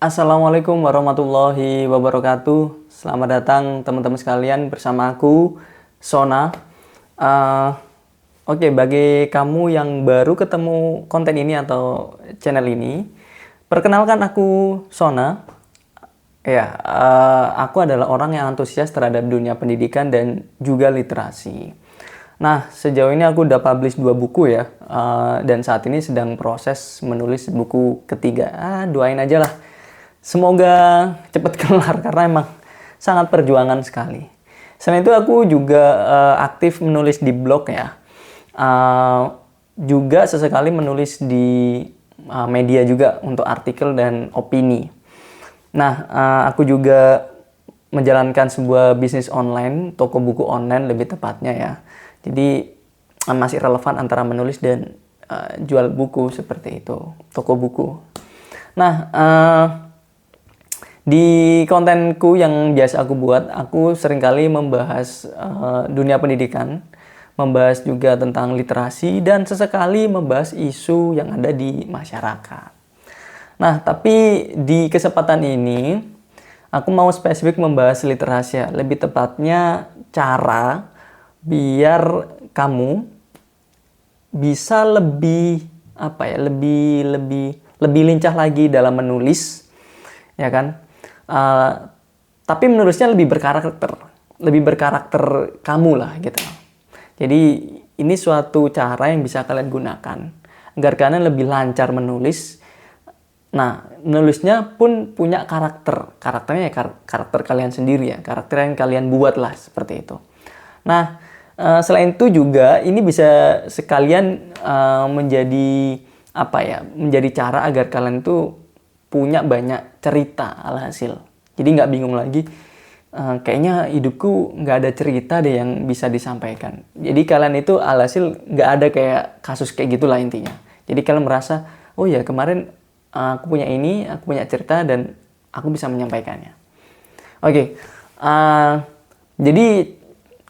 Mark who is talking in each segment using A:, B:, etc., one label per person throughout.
A: Assalamualaikum warahmatullahi wabarakatuh. Selamat datang teman-teman sekalian bersama aku, Sona. Eh, Oke, bagi kamu yang baru ketemu konten ini atau channel ini, perkenalkan aku Sona. Ya, aku adalah orang yang antusias terhadap dunia pendidikan dan juga literasi. Nah, sejauh ini aku udah publish 2 buku ya, dan saat ini sedang proses menulis buku ketiga. Doain aja lah. Semoga cepat kelar karena emang sangat perjuangan sekali. Selain itu aku juga aktif menulis di blog ya. Eh, Juga sesekali menulis di media juga untuk artikel dan opini. Nah, aku juga menjalankan sebuah bisnis online, toko buku online lebih tepatnya ya. Jadi masih relevan antara menulis dan jual buku seperti itu, toko buku. Nah, di kontenku yang biasa aku buat, aku seringkali membahas dunia pendidikan, membahas juga tentang literasi, dan sesekali membahas isu yang ada di masyarakat. Nah, tapi di kesempatan ini, aku mau spesifik membahas literasi ya. Lebih tepatnya cara biar kamu bisa lebih lebih lincah lagi dalam menulis, ya kan? Uh, tapi menulisnya lebih berkarakter kamu lah gitu. Jadi ini suatu cara yang bisa kalian gunakan agar kalian lebih lancar menulis. Nah, nulisnya pun punya karakternya ya karakter kalian sendiri ya, karakter yang kalian buat lah seperti itu. Nah, selain itu juga ini bisa sekalian menjadi cara agar kalian itu punya banyak cerita alhasil. Jadi nggak bingung lagi, kayaknya hidupku nggak ada cerita deh yang bisa disampaikan. Jadi kalian itu alhasil nggak ada kayak kasus kayak gitulah intinya. Jadi kalian merasa, oh ya kemarin aku punya ini, aku punya cerita dan aku bisa menyampaikannya. Oke, jadi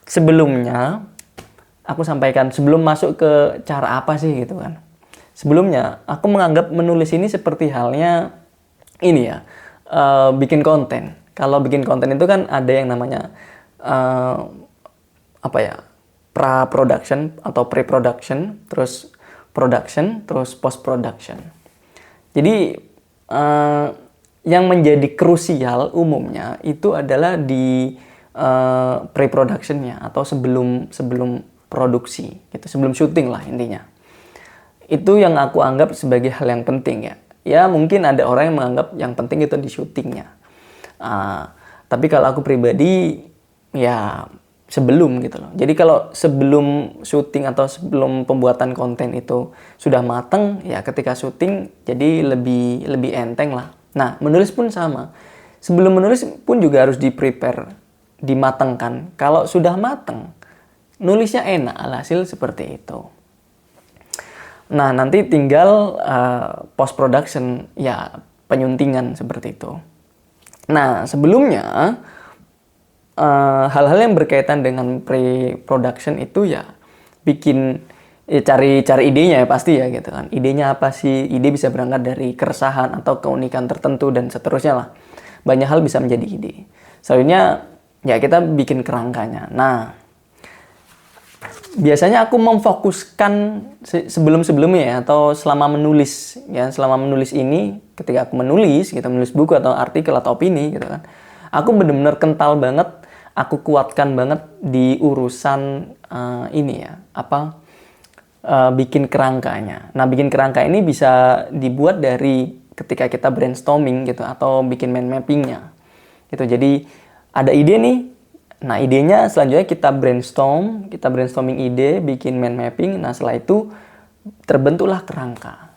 A: sebelumnya aku sampaikan sebelum masuk ke cara apa sih gitu kan. Sebelumnya aku menganggap menulis ini seperti halnya ini ya, bikin konten. Kalau bikin konten itu kan ada yang namanya pra-production atau pre-production, terus production, terus post-production. Jadi yang menjadi krusial umumnya itu adalah di pre-productionnya atau sebelum produksi, gitu, sebelum syuting lah intinya. Itu yang aku anggap sebagai hal yang penting ya. Ya mungkin ada orang yang menganggap yang penting itu di syutingnya. Tapi kalau aku pribadi ya sebelum gitu loh. Jadi kalau sebelum syuting atau sebelum pembuatan konten itu sudah mateng, ya ketika syuting jadi lebih enteng lah. Nah, menulis pun sama. Sebelum menulis pun juga harus di-prepare, dimatengkan. Kalau sudah mateng, nulisnya enak, alhasil seperti itu. Nah, nanti tinggal post production, ya penyuntingan seperti itu. Nah, sebelumnya hal-hal yang berkaitan dengan pre-production itu ya cari idenya ya pasti ya gitu kan. Idenya apa sih? Ide bisa berangkat dari keresahan atau keunikan tertentu dan seterusnya lah. Banyak hal bisa menjadi ide. Selanjutnya ya kita bikin kerangkanya. Nah, biasanya aku memfokuskan sebelum-sebelumnya ya, atau selama menulis ya, selama menulis ini ketika aku menulis gitu, menulis buku atau artikel atau opini gitu kan, aku benar-benar kental banget, aku kuatkan banget di urusan ini ya, bikin kerangkanya. Nah, bikin kerangka ini bisa dibuat dari ketika kita brainstorming gitu atau bikin mind mappingnya gitu. Jadi ada ide nih. Nah, idenya selanjutnya kita brainstorming ide, bikin mind mapping. Nah, setelah itu terbentuklah kerangka.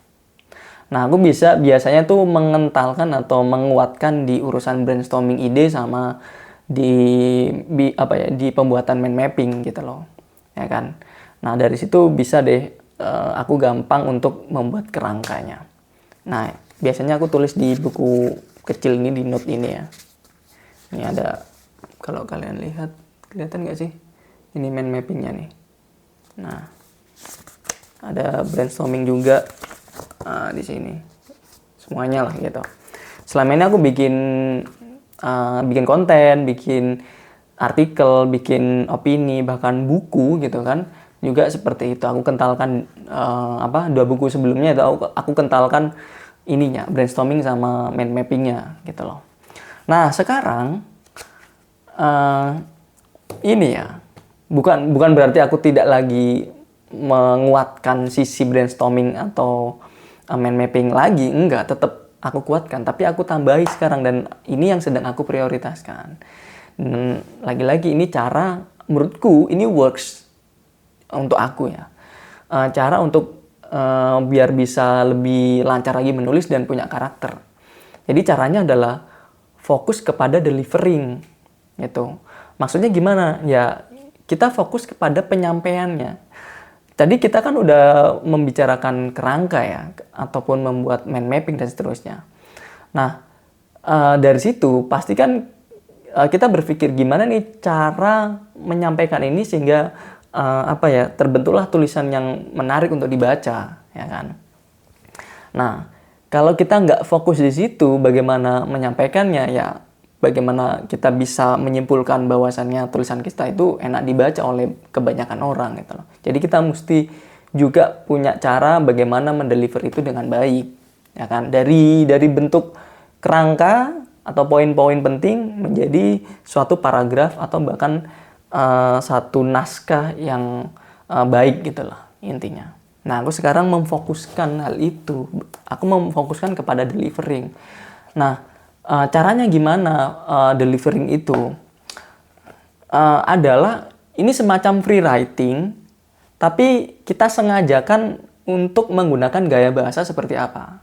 A: Nah, aku biasanya tuh mengentalkan atau menguatkan di urusan brainstorming ide sama di pembuatan mind mapping gitu loh. Ya kan? Nah, dari situ bisa deh aku gampang untuk membuat kerangkanya. Nah, biasanya aku tulis di buku kecil ini, di note ini ya. Ini ada, kalau kalian lihat, kelihatan nggak sih? Ini mind mappingnya nih. Nah, ada brainstorming juga di sini. Semuanya lah gitu. selama ini aku bikin konten, bikin artikel, bikin opini, bahkan buku gitu kan, juga seperti itu. Aku kentalkan 2 buku sebelumnya itu aku kentalkan ininya, brainstorming sama mind mappingnya gitu loh. Nah sekarang ini ya, bukan berarti aku tidak lagi menguatkan sisi brainstorming atau mind mapping lagi, enggak, tetap aku kuatkan, tapi aku tambahi sekarang, dan ini yang sedang aku prioritaskan. Dan lagi-lagi ini cara, menurutku ini works untuk aku ya, cara untuk biar bisa lebih lancar lagi menulis dan punya karakter. Jadi caranya adalah fokus kepada delivering gitu. Maksudnya gimana? Ya kita fokus kepada penyampaiannya. Tadi kita kan udah membicarakan kerangka ya, ataupun membuat mind mapping dan seterusnya. Nah, dari situ pasti kan kita berpikir gimana nih cara menyampaikan ini sehingga terbentuklah tulisan yang menarik untuk dibaca, ya kan? Nah, kalau kita nggak fokus di situ, bagaimana menyampaikannya ya? Bagaimana kita bisa menyimpulkan bahwasannya tulisan kita itu enak dibaca oleh kebanyakan orang gitu loh. Jadi kita mesti juga punya cara bagaimana mendeliver itu dengan baik, ya kan? Dari bentuk kerangka atau poin-poin penting menjadi suatu paragraf atau bahkan satu naskah yang baik gitu loh intinya. Nah, aku sekarang memfokuskan hal itu. Aku memfokuskan kepada delivering. Nah, caranya gimana delivering itu? Adalah ini semacam free writing, tapi kita sengajakan untuk menggunakan gaya bahasa seperti apa.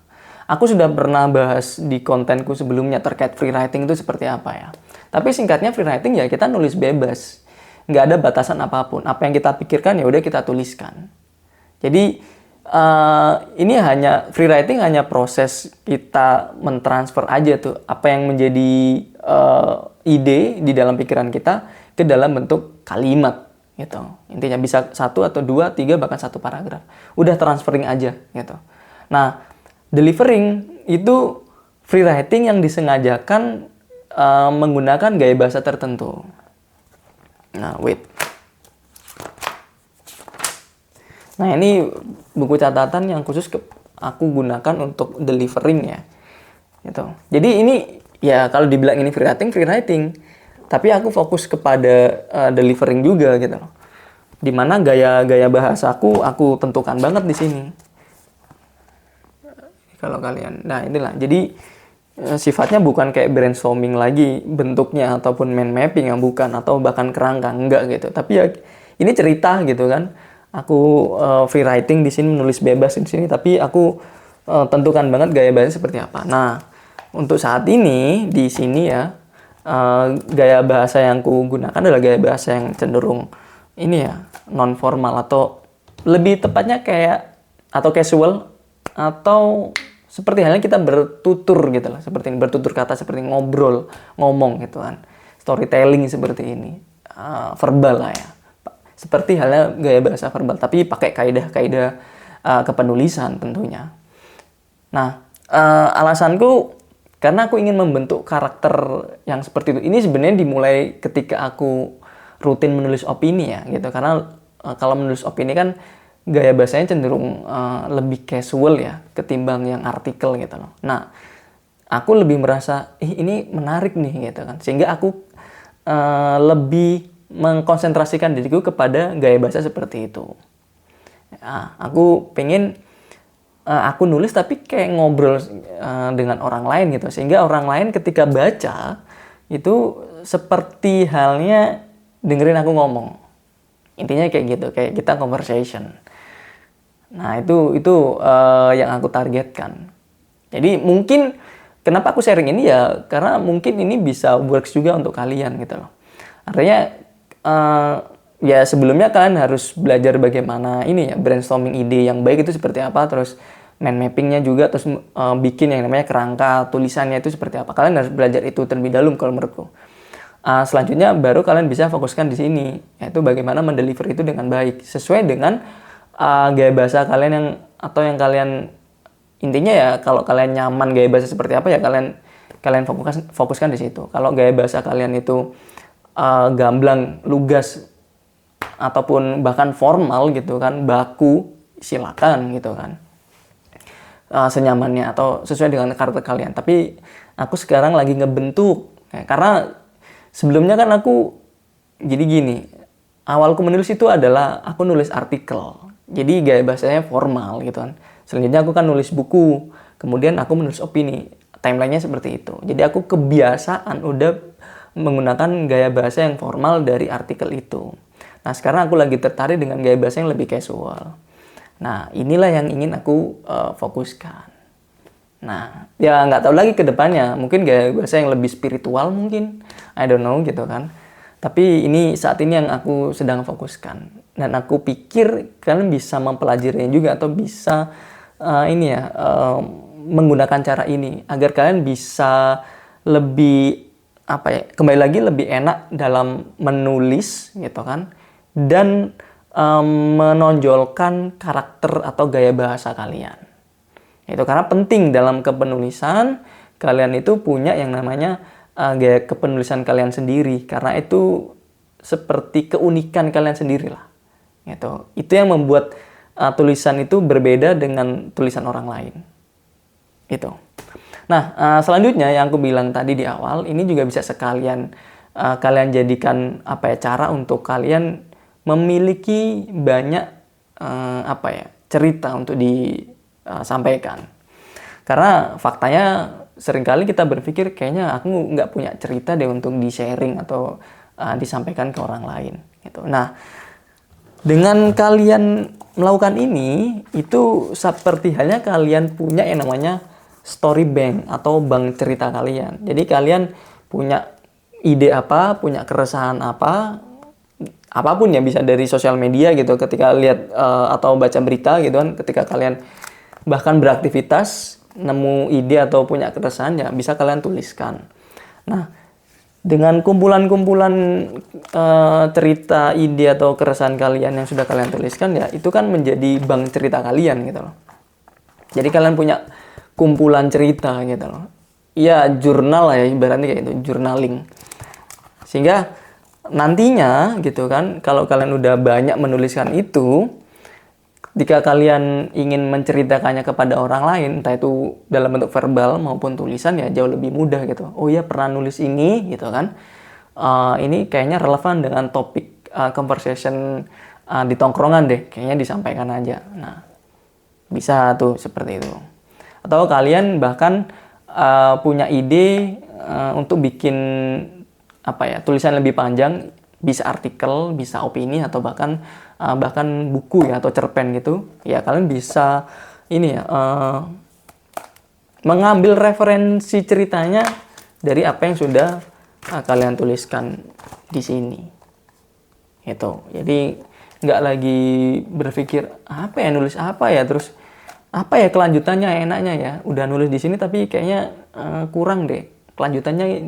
A: Aku sudah pernah bahas di kontenku sebelumnya terkait free writing itu seperti apa ya. Tapi singkatnya free writing ya kita nulis bebas. Nggak ada batasan apapun. Apa yang kita pikirkan ya udah kita tuliskan. Jadi ini hanya free writing, hanya proses kita mentransfer aja tuh apa yang menjadi ide di dalam pikiran kita ke dalam bentuk kalimat gitu. Intinya bisa 1 atau 2, 3 bahkan 1 paragraf. Udah transferring aja gitu. Nah, delivering itu free writing yang disengajakan menggunakan gaya bahasa tertentu. Nah, Nah, ini buku catatan yang khusus aku gunakan untuk delivering ya. Gitu. Jadi ini ya kalau dibilang ini free writing, tapi aku fokus kepada delivering juga gitu loh. Dimana gaya bahasa aku tentukan banget di sini. Kalau kalian, nah inilah. Jadi sifatnya bukan kayak brainstorming lagi bentuknya ataupun mind mapping yang bukan, atau bahkan kerangka enggak gitu. Tapi ya ini cerita gitu kan. Aku free writing di sini, menulis bebas di sini, tapi aku tentukan banget gaya bahasa seperti apa. Nah, untuk saat ini di sini ya gaya bahasa yang ku gunakan adalah gaya bahasa yang cenderung ini ya non formal, atau lebih tepatnya kayak atau casual, atau seperti halnya kita bertutur gitu lah, seperti ini, bertutur kata, seperti ngomong gitu kan, storytelling seperti ini, verbal lah ya. Seperti halnya gaya bahasa verbal, tapi pakai kaidah-kaidah kepenulisan tentunya. Nah, alasanku karena aku ingin membentuk karakter yang seperti itu. Ini sebenarnya dimulai ketika aku rutin menulis opini ya, gitu. Karena kalau menulis opini kan gaya bahasanya cenderung lebih casual ya, ketimbang yang artikel gitu loh. Nah, aku lebih merasa, ini menarik nih gitu kan. Sehingga aku lebih mengkonsentrasikan diriku kepada gaya bahasa seperti itu. Nah, aku pengen aku nulis tapi kayak ngobrol dengan orang lain gitu, sehingga orang lain ketika baca itu seperti halnya dengerin aku ngomong. Intinya kayak gitu, kayak kita conversation. Nah, itu yang aku targetkan. Jadi mungkin kenapa aku sharing ini ya karena mungkin ini bisa works juga untuk kalian gitu loh. Artinya ya sebelumnya kalian harus belajar bagaimana ini ya brainstorming ide yang baik itu seperti apa, terus mind mappingnya juga, terus bikin yang namanya kerangka tulisannya itu seperti apa. Kalian harus belajar itu terlebih dahulu kalau menurutku. Selanjutnya baru kalian bisa fokuskan di sini, yaitu bagaimana mendeliver itu dengan baik sesuai dengan gaya bahasa kalian yang kalian intinya ya, kalau kalian nyaman gaya bahasa seperti apa ya kalian kalian fokuskan di situ. Kalau gaya bahasa kalian itu gamblang, lugas, ataupun bahkan formal gitu kan, baku, silakan gitu kan. Senyamannya atau sesuai dengan karakter kalian. Tapi aku sekarang lagi ngebentuk. Karena sebelumnya kan aku jadi gini. Awalku menulis itu adalah aku nulis artikel. Jadi gaya bahasanya formal gitu kan. Selanjutnya aku kan nulis buku. Kemudian aku menulis opini. Timelinenya seperti itu. Jadi aku kebiasaan udah menggunakan gaya bahasa yang formal dari artikel itu. Nah sekarang aku lagi tertarik dengan gaya bahasa yang lebih casual. Nah inilah yang ingin aku fokuskan. Nah ya nggak tahu lagi ke depannya. Mungkin gaya bahasa yang lebih spiritual mungkin. I don't know gitu kan. Tapi ini saat ini yang aku sedang fokuskan. Dan aku pikir kalian bisa mempelajarinya juga atau bisa menggunakan cara ini agar kalian bisa lebih kembali lagi lebih enak dalam menulis gitu kan, dan menonjolkan karakter atau gaya bahasa kalian. Itu karena penting dalam kepenulisan kalian itu punya yang namanya gaya kepenulisan kalian sendiri, karena itu seperti keunikan kalian sendiri lah. Itu yang membuat tulisan itu berbeda dengan tulisan orang lain. Itu. Nah, selanjutnya yang aku bilang tadi di awal, ini juga bisa sekalian kalian jadikan cara untuk kalian memiliki banyak cerita untuk disampaikan. Karena faktanya seringkali kita berpikir kayaknya aku nggak punya cerita deh untuk di-sharing atau disampaikan ke orang lain. Gitu. Nah, dengan kalian melakukan ini, itu seperti halnya kalian punya yang namanya story bank atau bank cerita kalian. Jadi kalian punya ide apa, punya keresahan apa, apapun ya, bisa dari sosial media gitu, ketika lihat atau baca berita gitu kan, ketika kalian bahkan beraktivitas, nemu ide atau punya keresahan ya bisa kalian tuliskan. Nah, dengan kumpulan-kumpulan cerita, ide atau keresahan kalian yang sudah kalian tuliskan ya, itu kan menjadi bank cerita kalian gitu loh. Jadi kalian punya kumpulan cerita gitu loh. Ya jurnal lah ya, ibaratnya kayak itu, journaling. Sehingga nantinya gitu kan, kalau kalian udah banyak menuliskan itu, ketika kalian ingin menceritakannya kepada orang lain, entah itu dalam bentuk verbal maupun tulisan, ya jauh lebih mudah gitu. Oh iya, pernah nulis ini gitu kan. Ini kayaknya relevan dengan topik conversation di tongkrongan deh. Kayaknya disampaikan aja. Nah, bisa tuh seperti itu. Atau kalian bahkan punya ide untuk bikin tulisan lebih panjang, bisa artikel, bisa opini, atau bahkan buku ya, atau cerpen gitu. Ya kalian bisa mengambil referensi ceritanya dari apa yang sudah kalian tuliskan di sini. Itu. Jadi nggak lagi berpikir nulis apa ya, terus apa ya kelanjutannya enaknya ya, udah nulis di sini tapi kayaknya kurang deh, kelanjutannya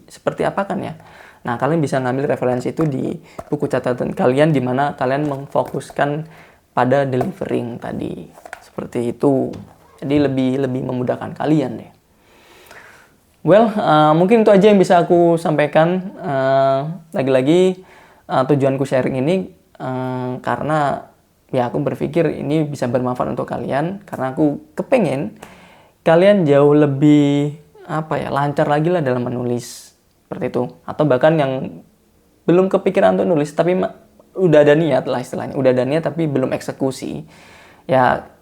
A: seperti apa kan ya. Nah, kalian bisa ngambil referensi itu di buku catatan kalian, di mana kalian memfokuskan pada delivering tadi, seperti itu. Jadi lebih memudahkan kalian deh. Well, mungkin itu aja yang bisa aku sampaikan. Lagi-lagi tujuanku sharing ini karena ya aku berpikir ini bisa bermanfaat untuk kalian, karena aku kepengen kalian jauh lebih lancar lagi lah dalam menulis, seperti itu. Atau bahkan yang belum kepikiran untuk nulis tapi udah ada niat lah istilahnya, udah ada niat tapi belum eksekusi. Ya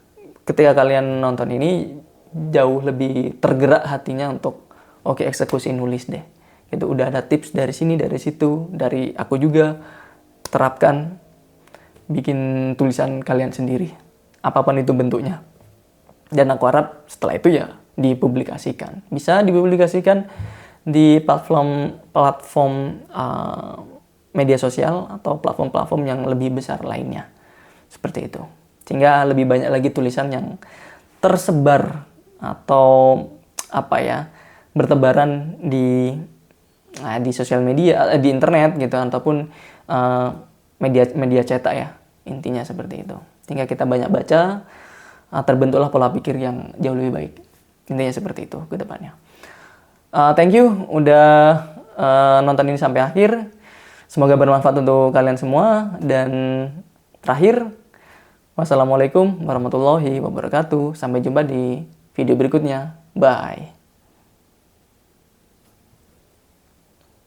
A: ketika kalian nonton ini jauh lebih tergerak hatinya untuk eksekusi nulis deh. Itu udah ada tips dari sini, dari situ, dari aku juga terapkan, bikin tulisan kalian sendiri, apapun itu bentuknya. Dan aku harap setelah itu ya dipublikasikan. Bisa dipublikasikan di platform media sosial atau platform-platform yang lebih besar lainnya. Seperti itu. Sehingga lebih banyak lagi tulisan yang tersebar atau bertebaran di sosial media, di internet gitu, ataupun media cetak ya. Intinya seperti itu. Sehingga kita banyak baca, terbentuklah pola pikir yang jauh lebih baik. Intinya seperti itu ke depannya. Thank you udah nonton ini sampai akhir. Semoga bermanfaat untuk kalian semua. Dan terakhir, wassalamualaikum warahmatullahi wabarakatuh. Sampai jumpa di video berikutnya. Bye.